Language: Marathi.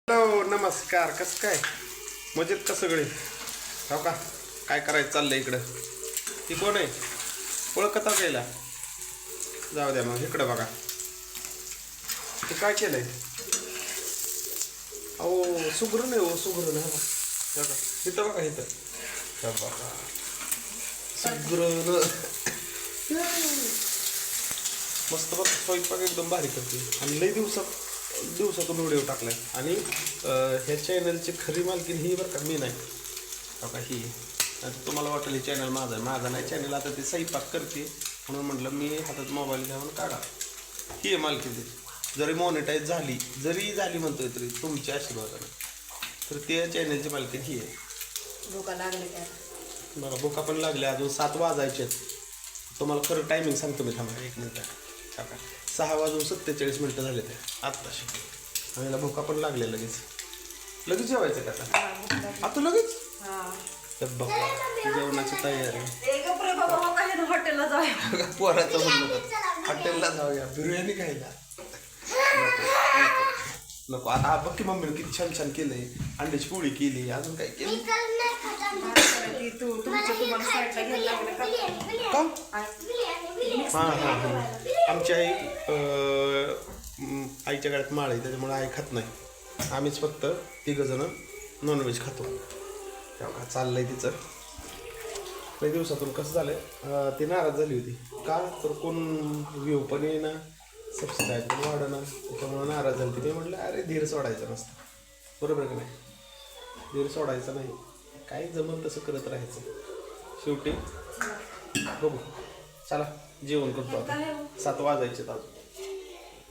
हॅलो नमस्कार. कसं काय मजेत का सगळे? हो का? काय करायचं चाललंय इकडं? ती कोण आहे? ओळखता गेला? जाऊ द्या मग. इकडं बघा ते काय केलंय. अहो सुगरण आहे. हो सुगरण आहे बघा. इथं बघा इथं बघा सुगरण मस्त बघ. स्वयंपाक एकदम भारी करते आणि लई दिवसातून व्हिडिओ टाकलाय. आणि ह्या चॅनलची खरी मालकीन ही बरं का, मी नाही बघा. ही आता तुम्हाला वाटेल हे चॅनल माझं आहे. माझा नाही चॅनल. आता ती स्वयंपाक करते म्हणून म्हटलं मी हातात मोबाईल घेऊन काढा. ही आहे मालकीन. जरी मॉनिटाईज झाली म्हणतोय तरी तुमच्या आशीर्वादाने. तर त्या चॅनलची मालकीन ही आहे. भूका लागले काय बघा भूका पण लागल्या. अजून 7 वाजायचे. तुम्हाला खरं टायमिंग सांगतो मी. थांबा 1 मिनिट. टाका 6:47 झाले ते आत्ताशी. आणि याला भूका पण लागल्या. लगेच जेवायचं का आता? आता लगेच बघा जेवणाची तयारी. हॉटेलला जाऊया. पोराचं म्हणलं तर हॉटेलला जाऊया बिर्याणी खायला. नको आता. बघ की मम्मीने किती छान छान केलंय. अंड्याची पोळी केली. अजून काय केलं का? हां आमची आई आईच्या गळ्यात माळ आहे त्याच्यामुळे आई खात नाही. आम्हीच फक्त 3 जण नॉनव्हेज खातो. तेव्हा चाललंय तिचं. काही दिवसातून कसं झालं ती नाराज झाली होती. का तर कोण व्ह्यू पण येईना, सबस्क्राईब पण वाढना. त्याच्यामुळे नाराज झाली होती. मी म्हटलं अरे धीर सोडायचं नसतं. बरोबर का नाही? धीर सोडायचं नाही. काय जमल तसं करत राहायचं. शेवटी बघू. चला जेवण करतो आता. 7 वाजायचे अजून.